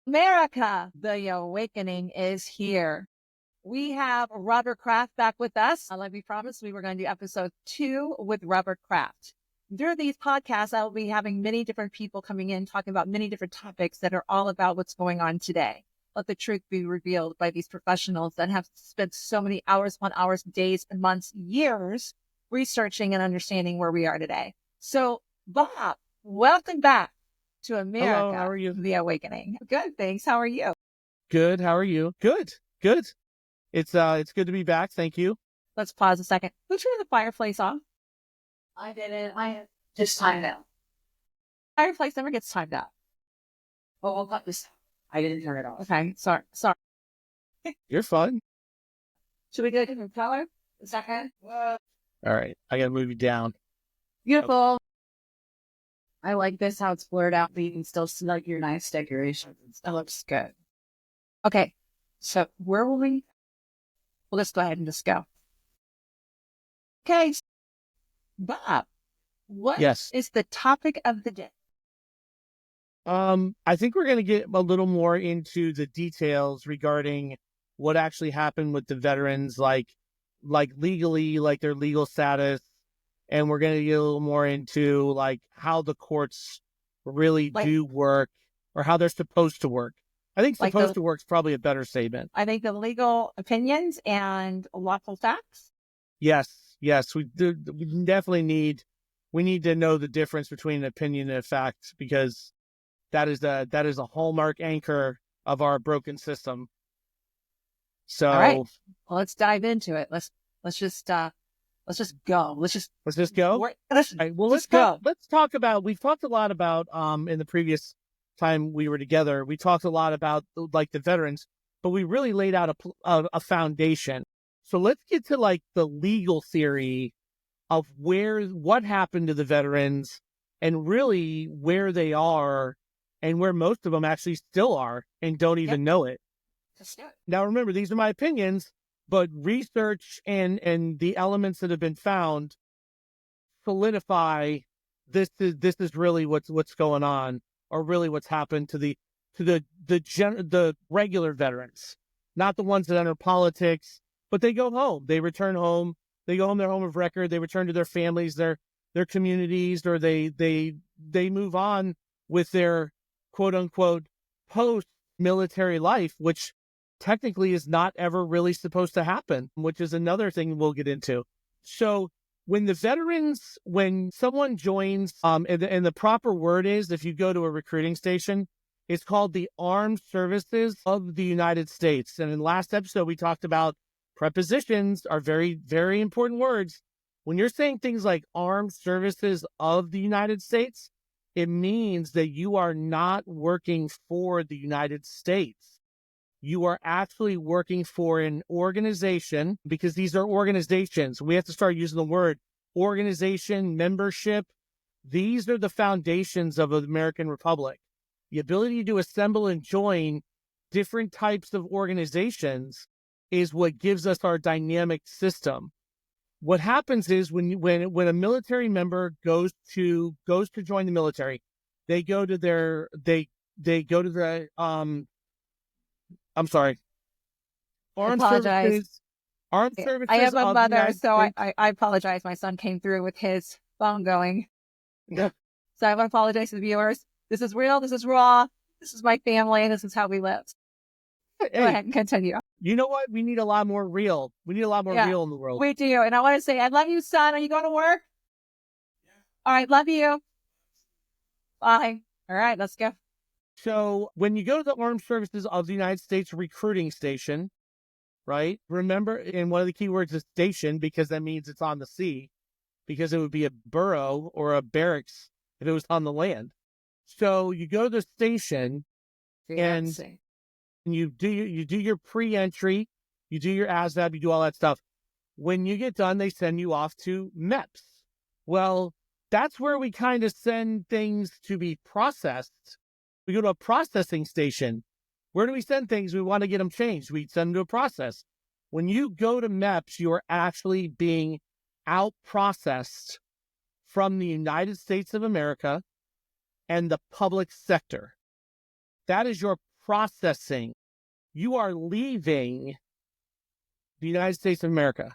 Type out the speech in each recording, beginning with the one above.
America, the awakening is here. We have Robert Craft back with us. Like we promised, we were going to do episode 2 with Robert Craft. Through these podcasts, I will be having many different people coming in talking about many different topics that are all about what's going on today. Let the truth be revealed by these professionals that have spent so many hours upon hours, days, months, years researching and understanding where we are today. So, Bob, welcome back to Hello, how America, are you? the Awakening. Good, thanks. How are you? Good. How are you? Good. Good. It's good to be back. Thank you. Let's pause a second. Who turned the fireplace off? I didn't. I just timed out. Fireplace never gets timed out. Oh, we'll cut this. I didn't turn it off. Okay, sorry. You're fun. Should we get a different color? A second. All right. I gotta move you down. Beautiful. I like this, how it's blurred out, but you can still see like your nice decorations. That looks good. Okay, so where will we? Well, let's go ahead and just go. Okay, Bob, what Yes. is the topic of the day? I think we're gonna get a little more into the details regarding what actually happened with the veterans, like legally, like their legal status, and we're gonna get a little more into like how the courts really Like- do work or how they're supposed to work. I think Like supposed the- to work is probably a better statement. I think the legal opinions and lawful facts. Yes, we do. We definitely need to know the difference between an opinion and a fact, because that is a hallmark anchor of our broken system. So All right, well, let's dive into it. Let's just go. Let's just go. let's All right, well, just go. Let's talk about. We've talked a lot about in the previous time we were together. We talked a lot about like the veterans, but we really laid out a foundation. So let's get to like the legal theory of what happened to the veterans and really where they are and where most of them actually still are and don't even know it. Now, remember, these are my opinions, but research and the elements that have been found solidify this is really what's going on, or really what's happened to the regular veterans, not the ones that enter politics, but they go home, they return home, they go home, their home of record, they return to their families, their communities, or they move on with their quote unquote post military life, which technically is not ever really supposed to happen, which is another thing we'll get into. So when someone joins, and the proper word is, if you go to a recruiting station, it's called the Armed Services of the United States. And in the last episode, we talked about prepositions are very, very important words. When you're saying things like Armed Services of the United States, it means that you are not working for the United States. You are actually working for an organization, because these are organizations. We have to start using the word organization, membership. These are the foundations of the American Republic. The ability to assemble and join different types of organizations is what gives us our dynamic system. What happens is when a military member goes to join the military, they go to I'm sorry. Armed Services. I have a mother, so I apologize. My son came through with his phone going. Yeah. So I want to apologize to the viewers. This is real. This is raw. This is my family, and this is how we live. Hey, go ahead and continue. You know what? We need a lot more real. We need a lot more real in the world. We do. And I want to say, I love you, son. Are you going to work? Yeah. All right. Love you. Bye. All right. Let's go. So when you go to the Armed Services of the United States recruiting station, right? Remember, and one of the key words is station, because that means it's on the sea, because it would be a burrow or a barracks if it was on the land. So you go to the station and you do your pre-entry, you do your ASVAB, you do all that stuff. When you get done, they send you off to MEPS. Well, that's where we kind of send things to be processed. We go to a processing station. Where do we send things? We want to get them changed. We send them to a process. When you go to MEPS, you are actually being out-processed from the United States of America and the public sector. That is your processing. You are leaving the United States of America.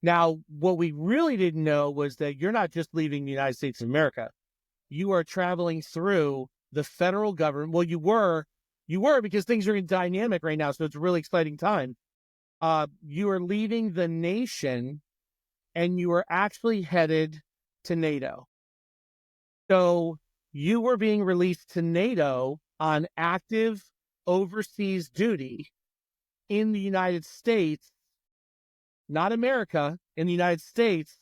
Now, what we really didn't know was that you're not just leaving the United States of America. You are traveling through the federal government. Well, you were because things are dynamic right now, so it's a really exciting time. You are leaving the nation, and you are actually headed to NATO. So you were being released to NATO on active overseas duty in the United States, not America, in the United States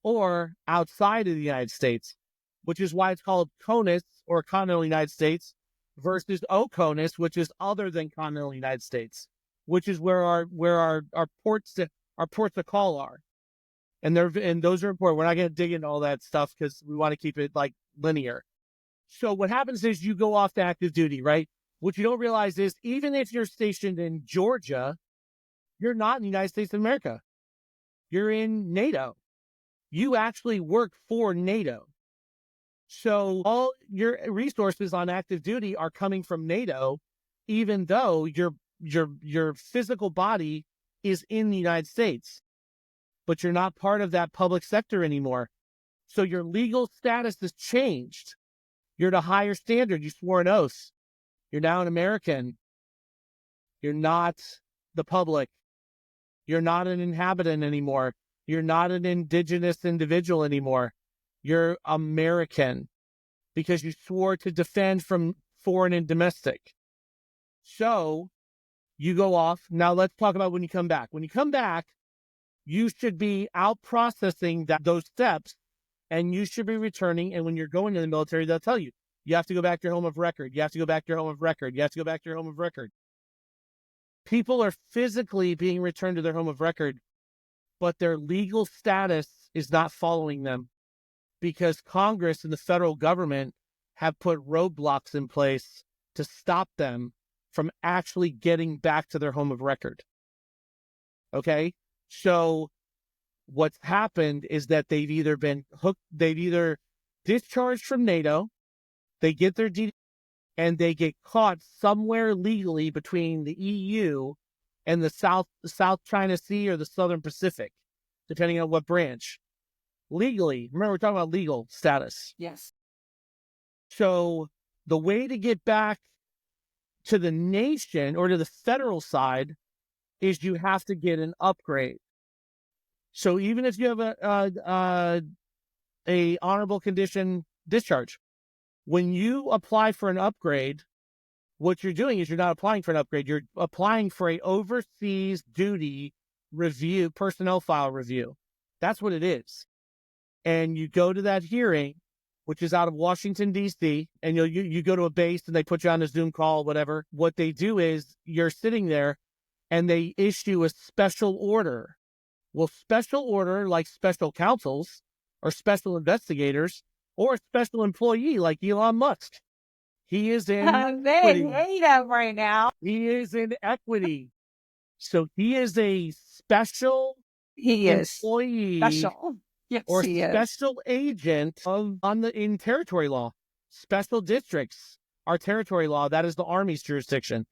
or outside of the United States, which is why it's called CONUS, or Continental United States, versus OCONUS, which is other than Continental United States, which is where our ports of call are. And those are important. We're not going to dig into all that stuff because we want to keep it like linear. So what happens is you go off to active duty, right? What you don't realize is even if you're stationed in Georgia, you're not in the United States of America. You're in NATO. You actually work for NATO. So all your resources on active duty are coming from NATO, even though your physical body is in the United States, but you're not part of that public sector anymore. So your legal status has changed. You're at a higher standard. You swore an oath. You're now an American. You're not the public. You're not an inhabitant anymore. You're not an indigenous individual anymore. You're American because you swore to defend from foreign and domestic. So you go off. Now let's talk about when you come back. When you come back, you should be out processing those steps, and you should be returning. And when you're going to the military, they'll tell you, you have to go back to your home of record. You have to go back to your home of record. You have to go back to your home of record. People are physically being returned to their home of record, but their legal status is not following them because Congress and the federal government have put roadblocks in place to stop them from actually getting back to their home of record. Okay? So what's happened is that they've either discharged from NATO, they get their DD, and they get caught somewhere legally between the EU and the South China Sea or the Southern Pacific, depending on what branch. Legally, remember we're talking about legal status. Yes. So the way to get back to the nation or to the federal side is you have to get an upgrade. So even if you have a honorable condition discharge, when you apply for an upgrade, what you're doing is you're not applying for an upgrade. You're applying for a overseas duty review, personnel file review. That's what it is. And you go to that hearing, which is out of Washington, D.C., and you go to a base and they put you on a Zoom call, whatever. What they do is you're sitting there and they issue a special order. Well, special order, like special counsels or special investigators or a special employee like Elon Musk. He is in They hate him right now. He is in equity. So he is a special employee. Special. Yes, or he special agent in territory law. Special districts are territory law. That is the Army's jurisdiction.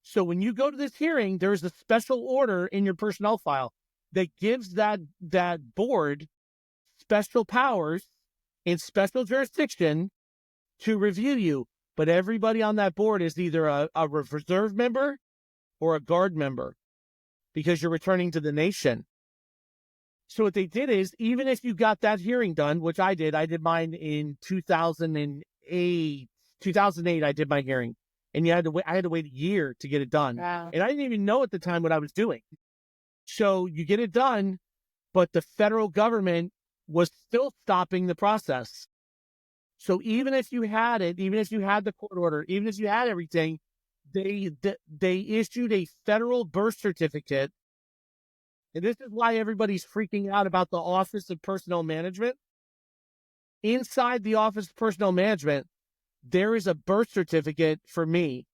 So when you go to this hearing, there's a special order in your personnel file that gives that board special powers in special jurisdiction to review you. But everybody on that board is either a reserve member or a guard member because you're returning to the nation. So what they did is, even if you got that hearing done, which I did mine in 2008. 2008, I did my hearing. And I had to wait a year to get it done. Wow. And I didn't even know at the time what I was doing. So you get it done, but the federal government was still stopping the process. So even if you had it, even if you had the court order, even if you had everything, they issued a federal birth certificate. And this is why everybody's freaking out about the Office of Personnel Management. Inside the Office of Personnel Management, there is a birth certificate for me.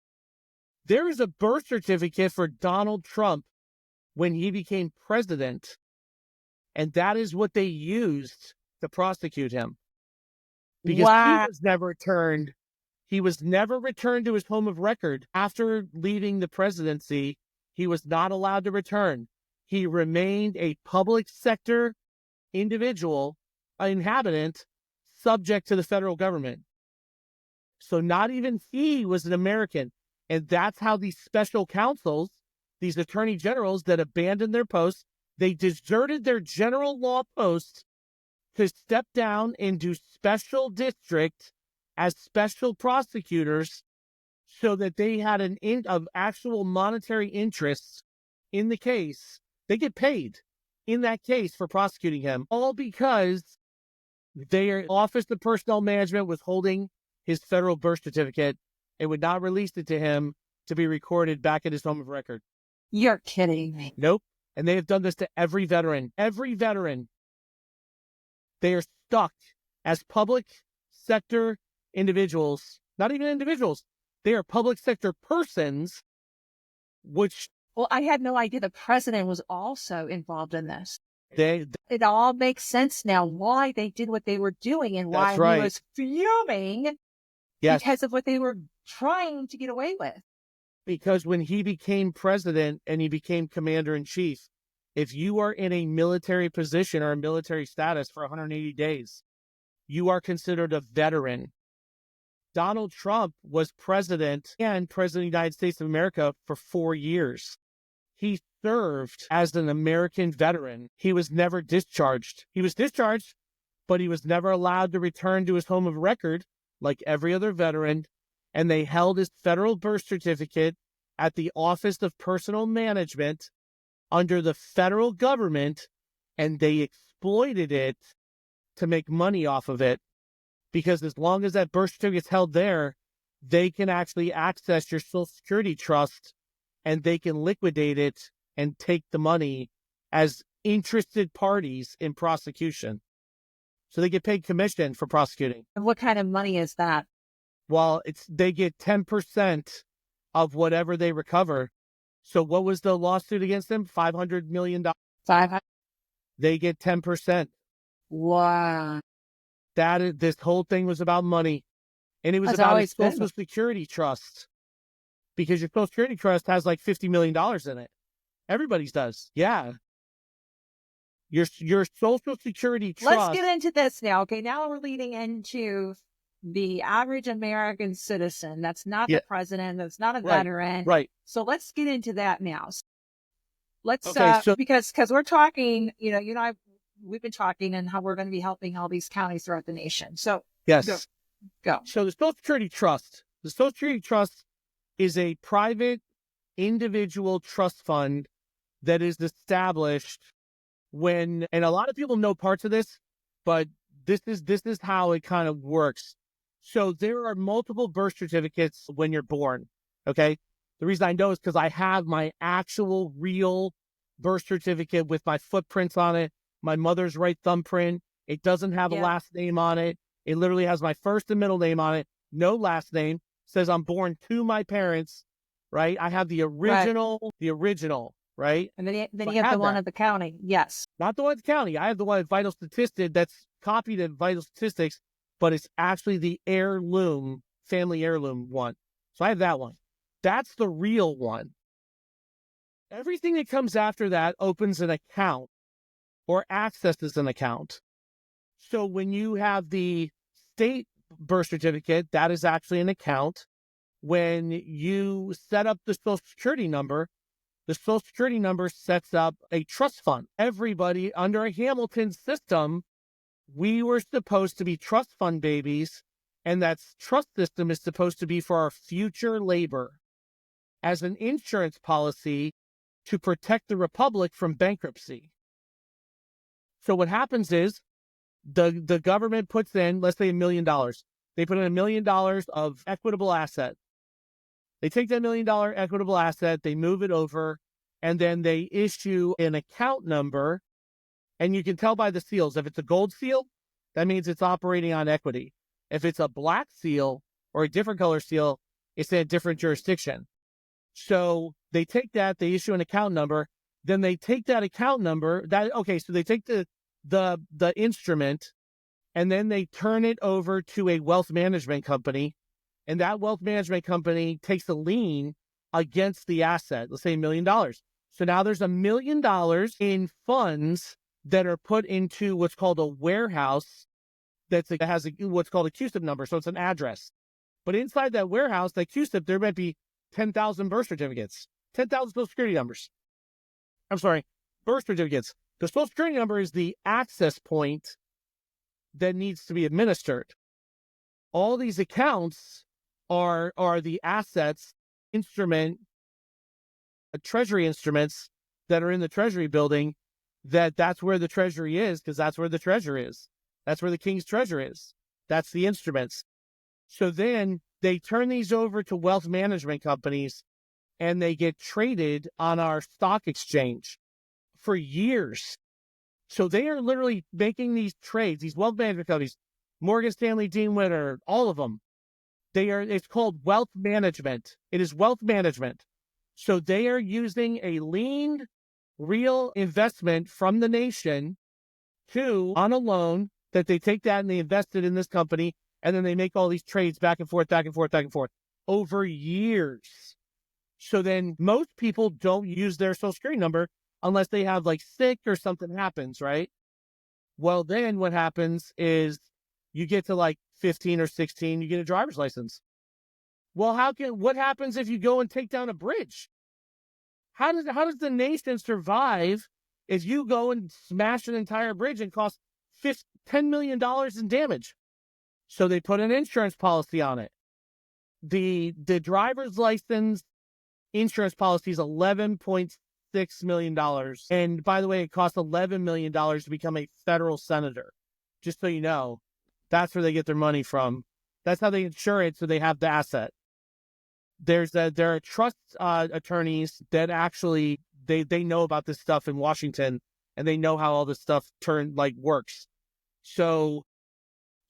There is a birth certificate for Donald Trump when he became president. And that is what they used to prosecute him. Because he was never turned He was never returned to his home of record. After leaving the presidency, he was not allowed to return. He remained a public sector individual, an inhabitant, subject to the federal government. So not even he was an American. And that's how these special counsels, these attorney generals that abandoned their posts, they deserted their general law posts to step down into special district as special prosecutors so that they had of actual monetary interests in the case. They get paid in that case for prosecuting him, all because their Office of Personnel Management was holding his federal birth certificate and would not release it to him to be recorded back at his home of record. You're kidding me. Nope. And they have done this to every veteran. Every veteran. They are stuck as public sector individuals, not even individuals. They are public sector persons, which... Well, I had no idea the president was also involved in this. It all makes sense now why they did what they were doing and why he was fuming because of what they were trying to get away with. Because when he became president and he became commander-in-chief, if you are in a military position or a military status for 180 days, you are considered a veteran. Donald Trump was president and president of the United States of America for 4 years. He served as an American veteran. He was never discharged. He was discharged, but he was never allowed to return to his home of record like every other veteran. And they held his federal birth certificate at the Office of Personnel Management under the federal government, and they exploited it to make money off of it. Because as long as that birth certificate is held there, they can actually access your Social Security trust and they can liquidate it and take the money as interested parties in prosecution. So they get paid commission for prosecuting. And what kind of money is that? Well, they get 10% of whatever they recover. So what was the lawsuit against them? $500 million. 500. They get 10%. Wow. This whole thing was about money. And it was about a Social Security trust. Because your Social Security trust has like $50 million in it. Everybody's does. Yeah. Your Social Security trust. Let's get into this now. Okay, now we're leading into the average American citizen. That's not the president. That's not a veteran. Right. So let's get into that now. Let's, because we're talking, we've been talking and how we're going to be helping all these counties throughout the nation. So yes, go. So the Social Security Trust, is a private individual trust fund that is established and a lot of people know parts of this, but this is how it kind of works. So there are multiple birth certificates when you're born. Okay. The reason I know is because I have my actual real birth certificate with my footprints on it, my mother's right thumbprint. It doesn't have a last name on it. It literally has my first and middle name on it. No last name. Says I'm born to my parents, right? I have the original, right? And then you have the one at the county. Yes. Not the one at the county. I have the one at Vital Statistics that's copied at Vital Statistics, but it's actually the heirloom, family heirloom one. So I have that one. That's the real one. Everything that comes after that opens an account or accesses an account. So when you have the state birth certificate, that is actually an account. When you set up the Social Security number, the Social Security number sets up a trust fund. Everybody under a Hamilton system, we were supposed to be trust fund babies, and that trust system is supposed to be for our future labor as an insurance policy to protect the republic from bankruptcy. So what happens is the government puts in, let's say $1 million. They put in $1 million of equitable asset. They take that $1 million equitable asset, they move it over, and then they issue an account number. And you can tell by the seals. If it's a gold seal, that means it's operating on equity. If it's a black seal or a different color seal, it's in a different jurisdiction. So they take that, they issue an account number, then they take that account number, so they take the instrument, and then they turn it over to a wealth management company, and that wealth management company takes a lien against the asset, let's say $1 million. So now there's $1 million in funds that are put into what's called a warehouse that has what's called a QSIP number. So it's an address. But inside that warehouse, that QSIP, there might be 10,000 birth certificates, 10,000 Social Security numbers. I'm sorry, birth certificates. The Social Security number is the access point that needs to be administered. All these accounts are the assets, treasury instruments that are in the Treasury building. That's where the Treasury is, because that's where the treasure is. That's where the King's treasure is. That's the instruments. So then they turn these over to wealth management companies, and they get traded on our stock exchange for years. So they are literally making these trades, these wealth management companies, Morgan Stanley, Dean Witter, all of them. It's called wealth management. It is wealth management. So they are using a lean, real investment from the nation on a loan that they take that and they invest it in this company. And then they make all these trades back and forth, back and forth, back and forth over years. So then most people don't use their Social Security number unless they have like sick or something happens, right? Well, then what happens is you get to like 15 or 16, you get a driver's license. Well, what happens if you go and take down a bridge? How does the nation survive if you go and smash an entire bridge and cost $10 million in damage? So they put an insurance policy on it. The driver's license insurance policy is $11.6 million. And by the way, it costs $11 million to become a federal senator. Just so you know, that's where they get their money from. That's how they insure it, so they have the asset. There are trust attorneys that actually, they know about this stuff in Washington, and they know how all this stuff works. So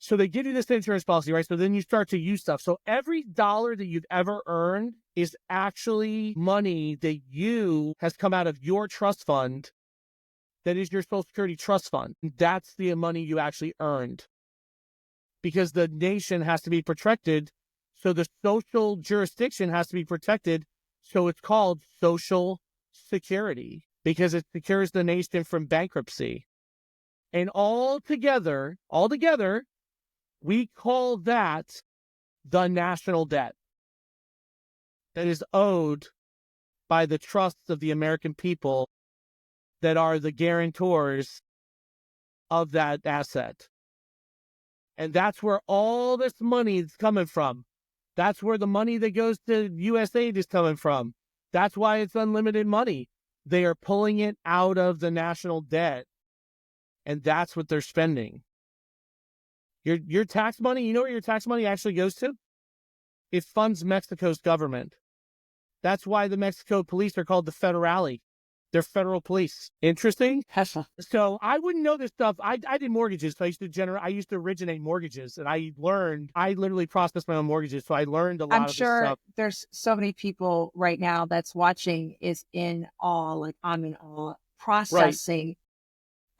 they give you this insurance policy, right? So then you start to use stuff. So every dollar that you've ever earned is actually money that has come out of your trust fund. That is your Social Security trust fund. That's the money you actually earned. Because the nation has to be protected. So the social jurisdiction has to be protected. So it's called Social Security because it secures the nation from bankruptcy. And all together, we call that the national debt that is owed by the trusts of the American people that are the guarantors of that asset. And that's where all this money is coming from. That's where the money that goes to USAID is coming from. That's why it's unlimited money. They are pulling it out of the national debt, and that's what they're spending. Your tax money, you know where your tax money actually goes to? It funds Mexico's government. That's why the Mexico police are called the Federale. They're federal police. Interesting? So I wouldn't know this stuff. I did mortgages, so I used to originate mortgages, and I literally processed my own mortgages, so I learned a lot of this stuff. I'm sure there's so many people right now that's watching is in awe, like I'm in awe, processing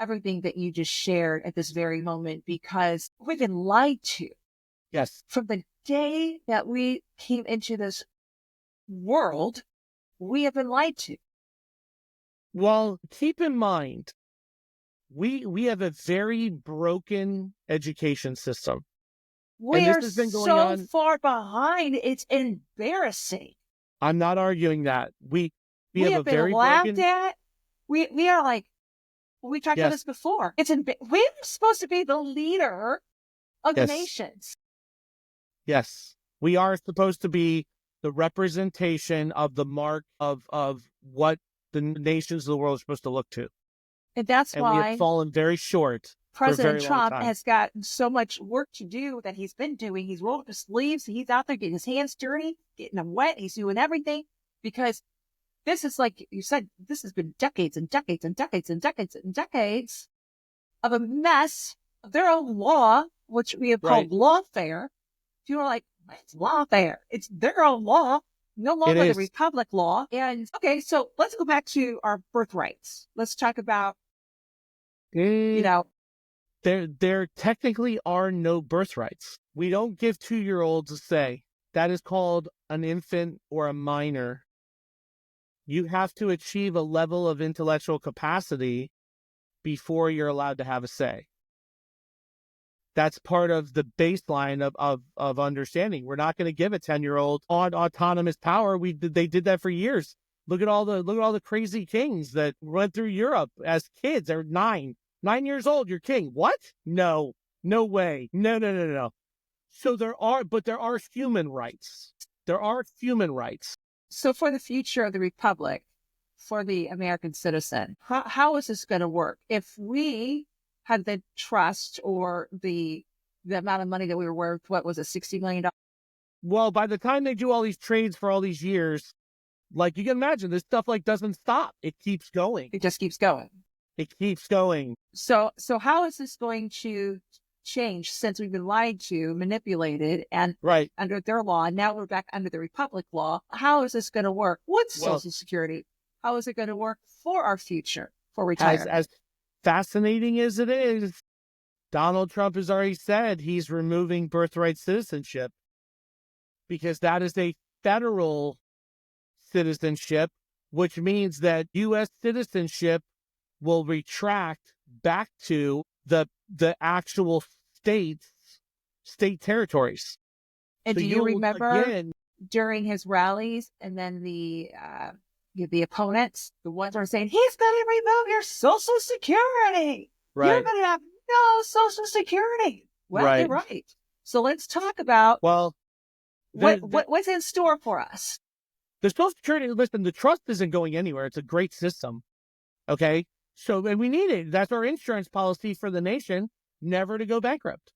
everything that you just shared at this very moment, because we've been lied to. Yes. From the day that we came into this world, we have been lied to. Well, keep in mind, we have a very broken education system. We are so far behind. It's embarrassing. I'm not arguing that. We have been laughed at. We are like, we talked about this before. We're supposed to be the leader of the nations. Yes, we are supposed to be the representation of the mark of what the nations of the world are supposed to look to. And that's why we have fallen very short. President Trump has got so much work to do that he's been doing. He's rolled up his sleeves. He's out there getting his hands dirty, getting them wet. He's doing everything because this is, like you said, this has been decades and decades and decades and decades and decades of a mess of their own law, which we have called lawfare. People are like, it's lawfare. It's their own law, no longer the Republic law. And okay, so let's go back to our birthrights. Let's talk about, there technically are no birthrights. We don't give 2-year-olds a say. that is called an infant or a minor. You have to achieve a level of intellectual capacity before you're allowed to have a say. That's part of the baseline of understanding. We're not going to give a 10-year-old autonomous power. They did that for years. Look at all the crazy kings that went through Europe as kids. They're 9 years old. You're king. What? No way. No. So there are human rights. There are human rights. So for the future of the republic, for the American citizen, how is this going to work? If we had the trust or the amount of money that we were worth, what was it, $60 million? Well, by the time they do all these trades for all these years, like you can imagine, this stuff like doesn't stop. It keeps going. It just keeps going. It keeps going. So how is this going to change since we've been lied to, manipulated, and right under their law? And now we're back under the Republic law. How is this going to work with Social Security? How is it going to work for our future, for retirement? As fascinating as it is, Donald Trump has already said he's removing birthright citizenship because that is a federal citizenship, which means that U.S. citizenship will retract back to the actual state territories. And so do you remember during his rallies and then the opponents, the ones who are saying, he's going to remove your Social Security. Right. You're going to have no Social Security. Well, right. They're right. So let's talk about what's in store for us. The Social Security, listen, the trust isn't going anywhere. It's a great system. Okay? So, and we need it. That's our insurance policy for the nation, never to go bankrupt.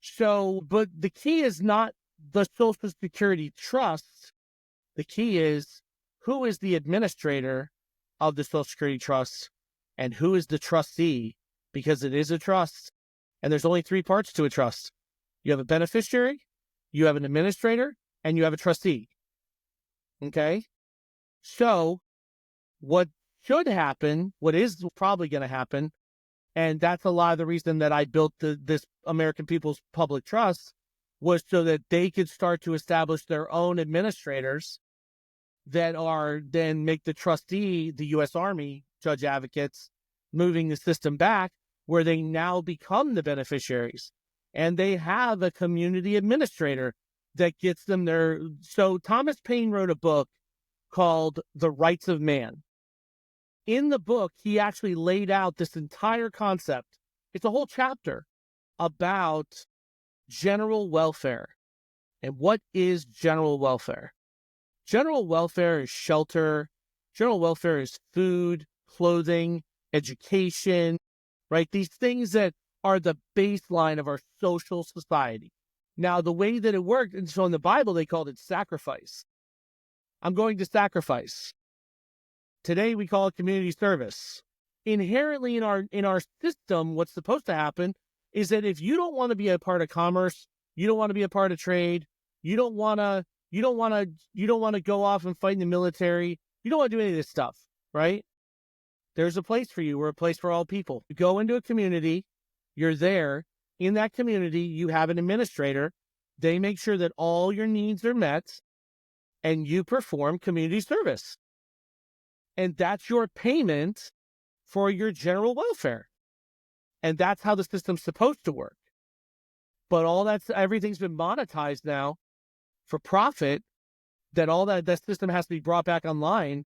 So, but the key is not the Social Security trust. The key is who is the administrator of the Social Security trust and who is the trustee, because it is a trust. And there's only 3 parts to a trust. You have a beneficiary, you have an administrator, and you have a trustee. Okay? So, what should happen, what is probably going to happen, and that's a lot of the reason that I built this American People's Public Trust, was so that they could start to establish their own administrators that are then make the trustee the U.S. Army judge advocates, moving the system back where they now become the beneficiaries. And they have a community administrator that gets them there. So Thomas Paine wrote a book called The Rights of Man. In the book, he actually laid out this entire concept. It's a whole chapter about general welfare. And what is general welfare? General welfare is shelter. General welfare is food, clothing, education, right? These things that are the baseline of our social society. Now, the way that it worked, and so in the Bible, they called it sacrifice. I'm going to sacrifice. Today, we call it community service. Inherently in our system, what's supposed to happen is that if you don't want to be a part of commerce, you don't want to be a part of trade, you don't want to go off and fight in the military, you don't want to do any of this stuff, right? There's a place for you. We're a place for all people. You go into a community, you're there. In that community, you have an administrator. They make sure that all your needs are met, and you perform community service. And that's your payment for your general welfare. And that's how the system's supposed to work. But everything's been monetized now for profit, that system has to be brought back online.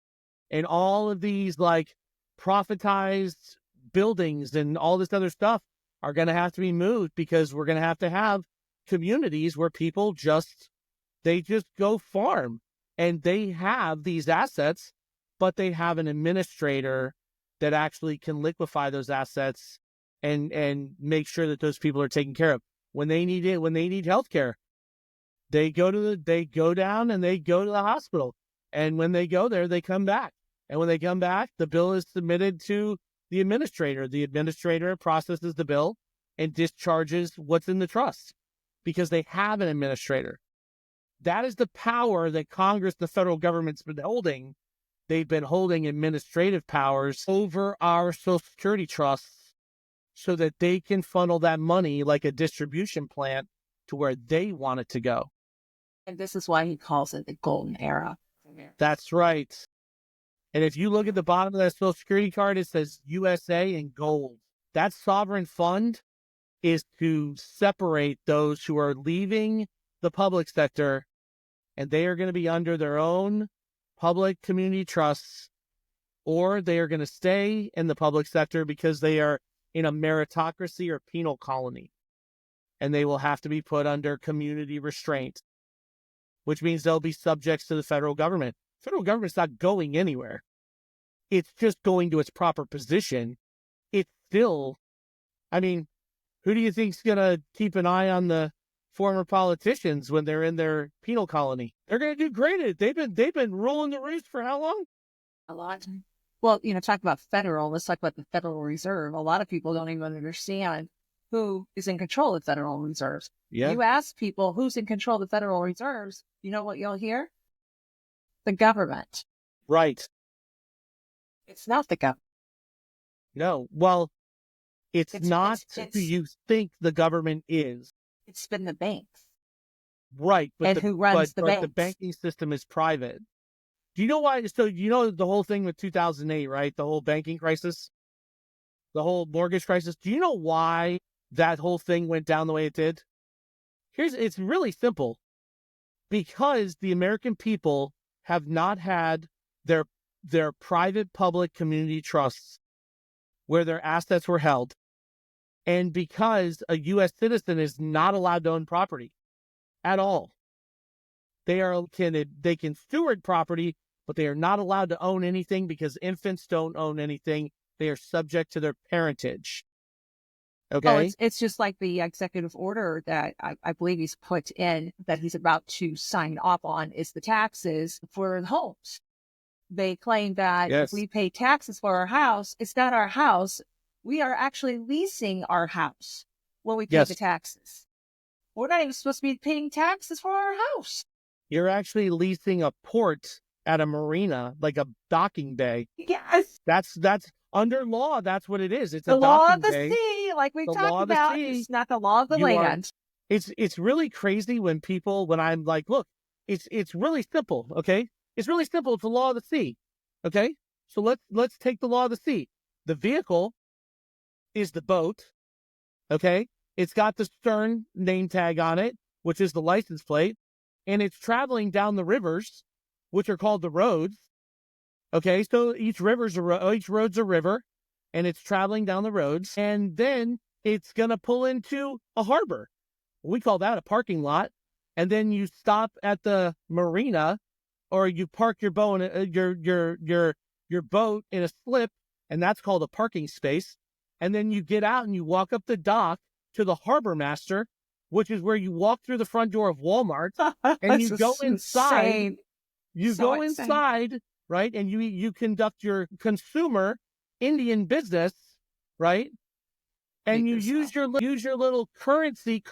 And all of these like profitized buildings and all this other stuff are going to have to be moved, because we're going to have communities where people just go farm, and they have these assets, but they have an administrator that actually can liquefy those assets and make sure that those people are taken care of. When they need healthcare, they go down and they go to the hospital. And when they go there, they come back. And when they come back, the bill is submitted to the administrator. The administrator processes the bill and discharges what's in the trust, because they have an administrator. That is the power that Congress, the federal government's been holding. They've been holding administrative powers over our Social Security trusts so that they can funnel that money like a distribution plant to where they want it to go. And this is why he calls it the golden era. That's right. And if you look at the bottom of that Social Security card, it says USA in gold. That sovereign fund is to separate those who are leaving the public sector, and they are going to be under their own public community trusts, or they are going to stay in the public sector because they are in a meritocracy or penal colony, and they will have to be put under community restraint, which means they'll be subjects to the federal government. The federal government's not going anywhere. It's just going to its proper position. It's still, I mean, who do you think's going to keep an eye on the former politicians when they're in their penal colony? They're going to do great. They've been ruling the roost for how long? A lot. Well, talk about federal. Let's talk about the Federal Reserve. A lot of people don't even understand who is in control of the Federal Reserves. Yeah. You ask people who's in control of the Federal Reserves, you know what you'll hear? The government. Right. It's not the government. No. Well, it's not who you think the government is. It's been the banks. Right. And who runs the banks? The banking system is private. Do you know why? So you know the whole thing with 2008, right? The whole banking crisis, the whole mortgage crisis. Do you know why that whole thing went down the way it did? It's really simple. Because the American people have not had their private public community trusts where their assets were held. And because a U.S. citizen is not allowed to own property at all. They can steward property, but they are not allowed to own anything because infants don't own anything. They are subject to their parentage. Okay? Oh, it's just like the executive order that I believe he's put in that he's about to sign off on is the taxes for the homes. They claim that if we pay taxes for our house, it's not our house. We are actually leasing our house when we pay the taxes. We're not even supposed to be paying taxes for our house. You're actually leasing a port at a marina, like a docking bay. Yes. That's under law. That's what it is. It's the a law docking of the bay. sea, like we talked about. It's not the law of the land. It's really crazy when I'm like, look, it's really simple. Okay. It's really simple. It's the law of the sea. Okay. So let's take the law of the sea. The vehicle is the boat. Okay. It's got the stern name tag on it, which is the license plate, and it's traveling down the rivers, which are called the roads. Okay. So each road's a river, and it's traveling down the roads, and then it's going to pull into a harbor. We call that a parking lot. And then you stop at the marina, or you park your boat your boat in a slip, and that's called a parking space. And then you get out and you walk up the dock to the harbor master, which is where you walk through the front door of Walmart, and you go inside. You go inside, right? And you conduct your consumer Indian business, right? And you use your little currency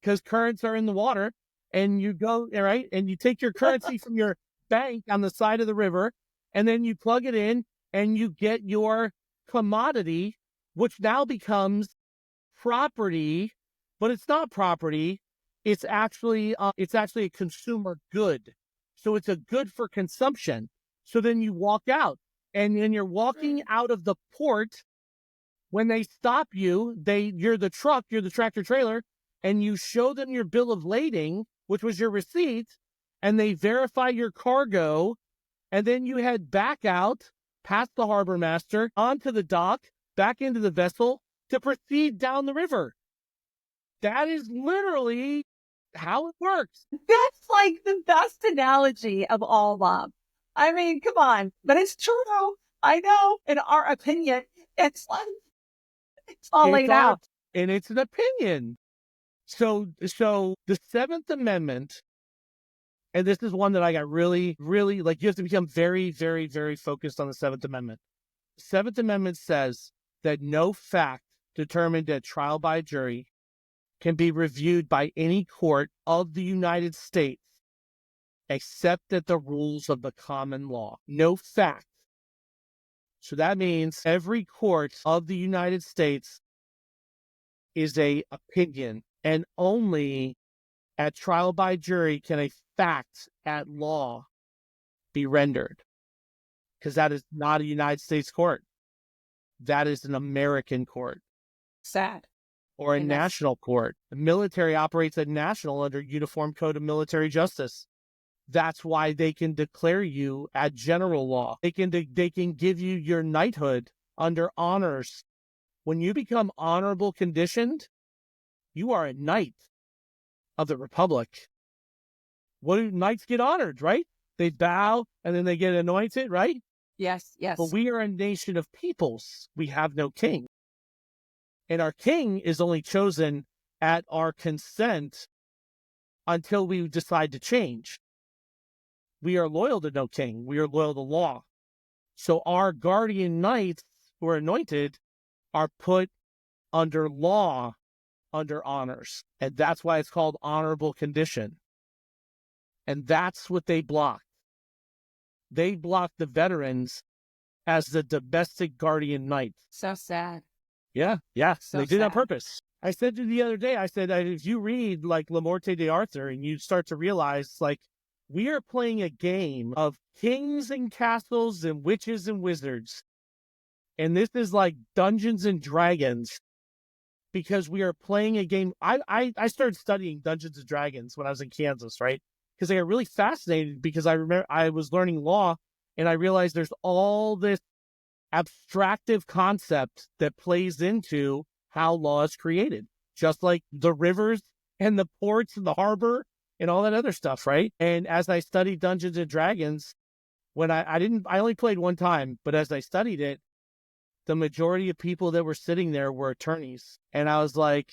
because currents are in the water, and you go, right? And you take your currency from your bank on the side of the river, and then you plug it in, and you get your commodity, which now becomes property, but it's not property. It's actually a consumer good. So it's a good for consumption. So then you walk out, and then you're walking out of the port. When they stop you, you're the tractor trailer, and you show them your bill of lading, which was your receipt, and they verify your cargo, and then you head back out, past the harbor master, onto the dock, back into the vessel to proceed down the river. That is literally how it works. That's like the best analogy of all, Bob. I mean, come on, but it's true. I know, in our opinion, it's all laid out. And it's an opinion. So the Seventh Amendment, and this is one that I got really, really, like, you have to become very, very, very focused on the Seventh Amendment. The Seventh Amendment says that no fact determined at trial by jury can be reviewed by any court of the United States except at the rules of the common law. No fact. So that means every court of the United States is a opinion, and only At trial by jury, can a fact at law be rendered? Because that is not a United States court. That is an American court. Sad. Or a national court. The military operates at national under Uniform Code of Military Justice. That's why they can declare you at general law. They can give you your knighthood under honors. When you become honorable conditioned, you are a knight of the Republic. What do knights get honored, right? They bow and then they get anointed, right? Yes, yes. But we are a nation of peoples. We have no king. And our king is only chosen at our consent until we decide to change. We are loyal to no king. We are loyal to law. So our guardian knights who are anointed are put under law, under honors. And that's why it's called honorable condition. And that's what they blocked. They blocked the veterans as the domestic guardian knight. So sad. Yeah. So they did it on sad. purpose. I said to you the other day, I said, if you read like La Morte de Arthur and you start to realize like we are playing a game of kings and castles and witches and wizards. And this is like Dungeons and Dragons because we are playing a game. I started studying Dungeons and Dragons when I was in Kansas, right? Because I got really fascinated because I remember I was learning law and I realized there's all this abstractive concept that plays into how law is created, just like the rivers and the ports and the harbor and all that other stuff, right? And as I studied Dungeons and Dragons, when I only played one time, but as I studied it, the majority of people that were sitting there were attorneys. And I was like,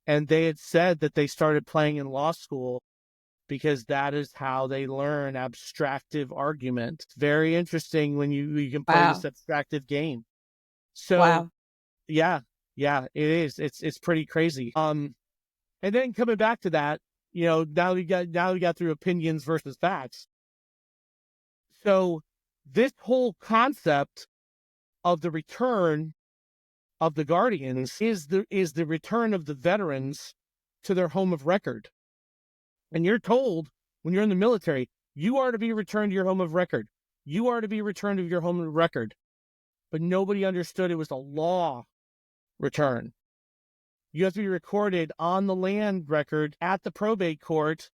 and they had said that they started playing in law school because that is how they learn abstractive argument. It's very interesting when you can play this abstractive game. So, yeah, it is. It's pretty crazy. And then coming back to that, now we got through opinions versus facts. So this whole concept of the return of the guardians is the return of the veterans to their home of record. And you're told when you're in the military, you are to be returned to your home of record. You are to be returned to your home of record. But nobody understood it was a law return. You have to be recorded on the land record at the probate court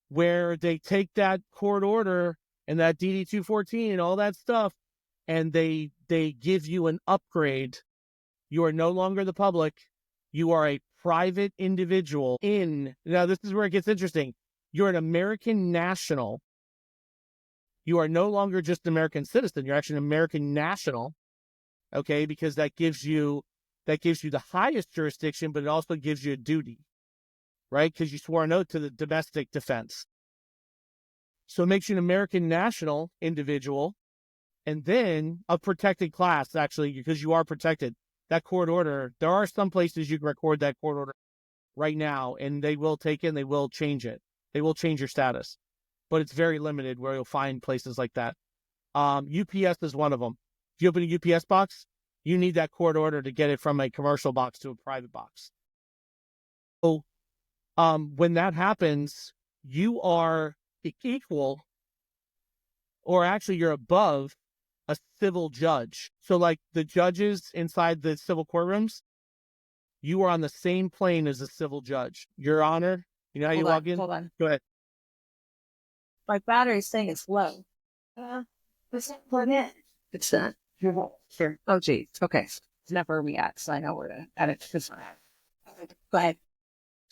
where they take that court order and that DD 214 and all that stuff, and they give you an upgrade. You are no longer the public. You are a private individual now this is where it gets interesting. You're an American national. You are no longer just an American citizen. You're actually an American national. Okay, because that gives you the highest jurisdiction, but it also gives you a duty, right? Because you swore an oath to the domestic defense. So it makes you an American national individual, and then a protected class, actually, because you are protected. That court order, there are some places you can record that court order right now, and they will take it and they will change it. They will change your status. But it's very limited where you'll find places like that. UPS is one of them. If you open a UPS box, you need that court order to get it from a commercial box to a private box. So when that happens, you are equal, or actually you're above a civil judge. So like the judges inside the civil courtrooms, you are on the same plane as a civil judge. Your Honor, you know how you log in? Hold on. Go ahead. My battery's saying it's low. It's not plugged in. It's not. Sure. Oh, geez. Okay. It's never react, so I know where to edit this one. Go ahead.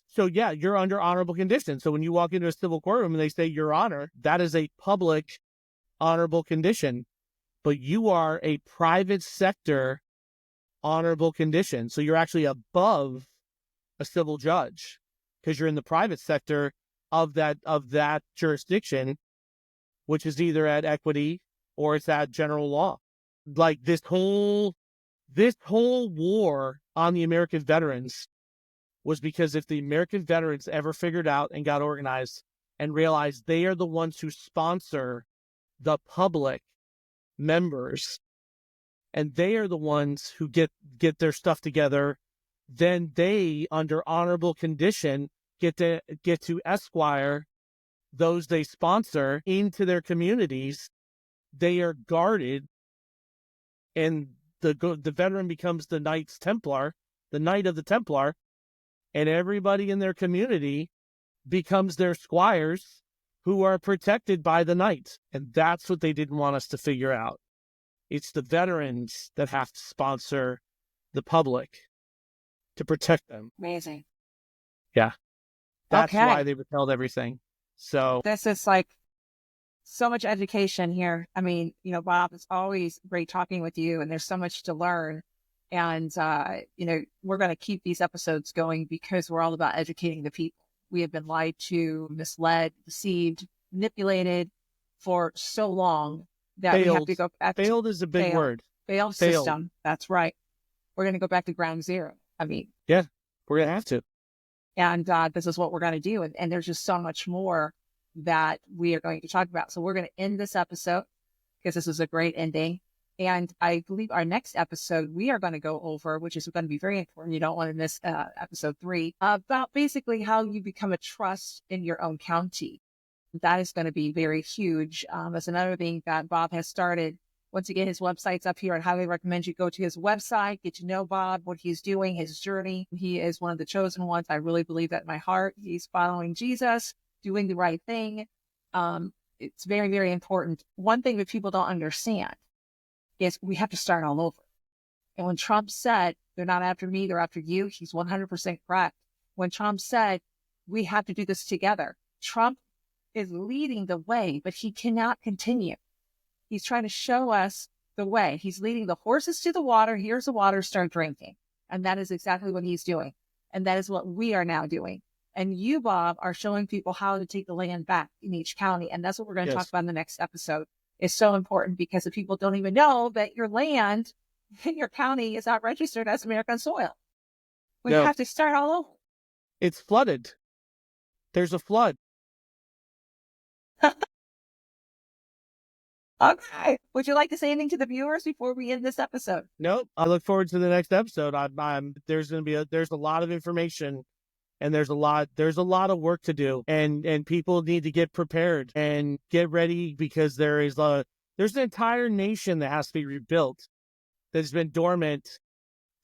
So yeah, you're under honorable condition. So when you walk into a civil courtroom and they say Your Honor, that is a public honorable condition. But you are a private sector honorable condition. So you're actually above a civil judge because you're in the private sector of that jurisdiction, which is either at equity or it's at general law. Like this whole war on the American veterans was because if the American veterans ever figured out and got organized and realized they are the ones who sponsor the public members and they are the ones who get their stuff together, then they, under honorable condition, get to Esquire those they sponsor into their communities. They are guarded, and the veteran becomes the Knights Templar, the Knight of the Templar, and everybody in their community becomes their squires who are protected by the Knights. And that's what they didn't want us to figure out. It's the veterans that have to sponsor the public to protect them. Amazing. Yeah. That's why they withheld everything. So this is like so much education here. I mean, you know, Bob, it's always great talking with you, and there's so much to learn. And, you know, we're going to keep these episodes going because we're all about educating the people. We have been lied to, misled, deceived, manipulated for so long that we have to go back. Failed is a big word. Failed system. That's right. We're going to go back to ground zero. I mean, yeah, we're going to have to. And this is what we're going to do. And there's just so much more that we are going to talk about. So we're going to end this episode because this is a great ending. And I believe our next episode, we are going to go over, which is going to be very important. You don't want to miss episode 3, about basically how you become a trust in your own county. That is going to be very huge. That's another thing that Bob has started. Once again, his website's up here. I highly recommend you go to his website, get to know Bob, what he's doing, his journey. He is one of the chosen ones. I really believe that in my heart. He's following Jesus, doing the right thing. It's very, very important. One thing that people don't understand is we have to start all over. And when Trump said, they're not after me, they're after you, he's 100% correct. When Trump said, we have to do this together, Trump is leading the way, but he cannot continue. He's trying to show us the way. He's leading the horses to the water. Here's the water, start drinking. And that is exactly what he's doing. And that is what we are now doing. And you, Bob, are showing people how to take the land back in each county. And that's what we're going to talk about in the next episode. It's so important because the people don't even know that your land in your county is not registered as American soil. We have to start all over. It's flooded. There's a flood. Okay. Would you like to say anything to the viewers before we end this episode? Nope. I look forward to the next episode. There's going to be there's a lot of information, and there's a lot of work to do, and people need to get prepared and get ready because there's an entire nation that has to be rebuilt that's been dormant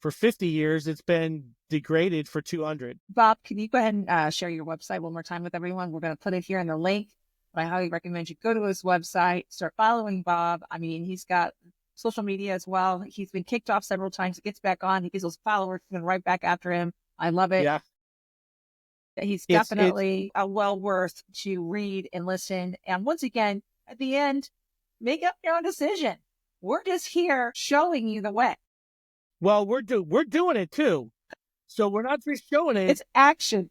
for 50 years. It's been degraded for 200. Bob, can you go ahead and share your website one more time with everyone? We're going to put it here in the link. I highly recommend you go to his website, start following Bob. I mean, he's got social media as well. He's been kicked off several times. He gets back on. He gets those followers coming right back after him. I love it. Yeah. He's definitely well worth to read and listen. And once again, at the end, make up your own decision. We're just here showing you the way. Well, we're doing it too. So we're not just showing it. It's action.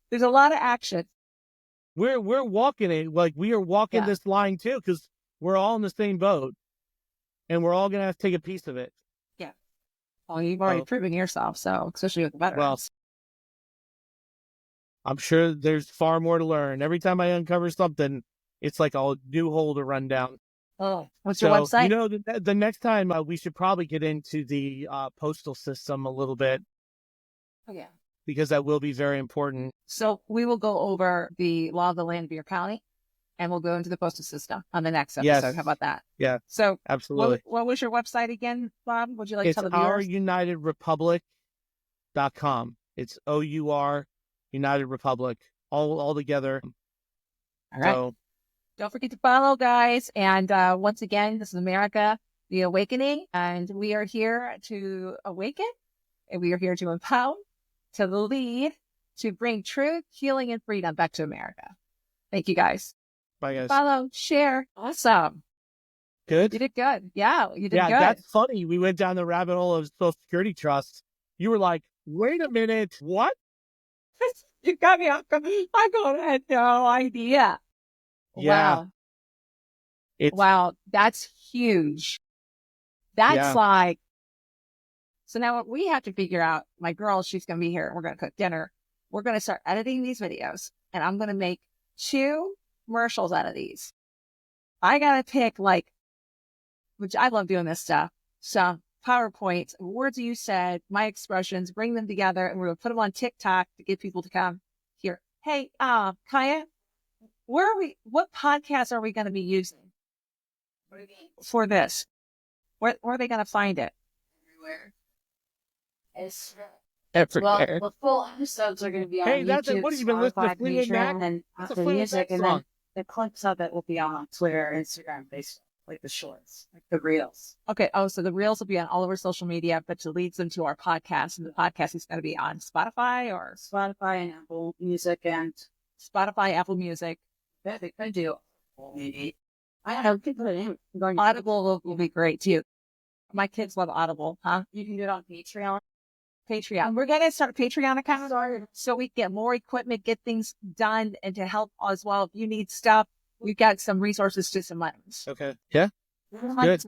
There's a lot of action. We're walking it, like we are walking this line too, because we're all in the same boat, and we're all gonna have to take a piece of it. Yeah. Well, you've already proven yourself, so especially with the veterans. Well, I'm sure there's far more to learn. Every time I uncover something, it's like a new hole to run down. Oh, what's your website? You know, the next time we should probably get into the postal system a little bit. Oh yeah. Because that will be very important. So we will go over the law of the land of your county, and we'll go into the postal system on the next episode. Yes. How about that? Yeah. So absolutely. What was your website again, Bob? Would you like to tell the viewers? It's OurUnitedRepublic.com. It's OUR United Republic, all together. All right. So, don't forget to follow, guys. And once again, this is America, the Awakening, and we are here to awaken, and we are here to empower, to lead, to bring truth, healing, and freedom back to America. Thank you, guys. Bye, guys. Follow, share. Awesome. Good? You did good. Yeah, you did good. Yeah, that's funny. We went down the rabbit hole of Social Security Trust. You were like, wait a minute, what? You got me off. I had no idea. Yeah. Wow. Wow, that's huge. That's like, so now what we have to figure out, my girl, she's going to be here. We're going to cook dinner. We're going to start editing these videos, and I'm going to make 2 commercials out of these. I got to pick which I love doing this stuff. Some PowerPoints, words you said, my expressions, bring them together, and we're going to put them on TikTok to get people to come here. Hey, Kaya, what podcast are we going to be using for this? Where are they going to find it? Everywhere. It's Everywhere. the full episodes are going to be on Hey, that's YouTube, what have you been listening to? Spotify, Fleetwood Mac? Patreon, and That's a the Fleetwood music, Mac and song. then the clips of it will be on Twitter, Instagram, Facebook, like the shorts, like the reels. Okay. Oh, so the reels will be on all over social media, but it leads them to our podcast, and the podcast is going to be on Spotify or Spotify and Apple Music and Spotify, Apple Music. yeah, they could do maybe. I don't know. Could put it in. Going Audible will be great too. My kids love Audible, huh? You can do it on Patreon. Patreon. We're going to start a Patreon account so we get more equipment, get things done, and to help as well. If you need stuff, we've got some resources to some items. Okay. Yeah. Good.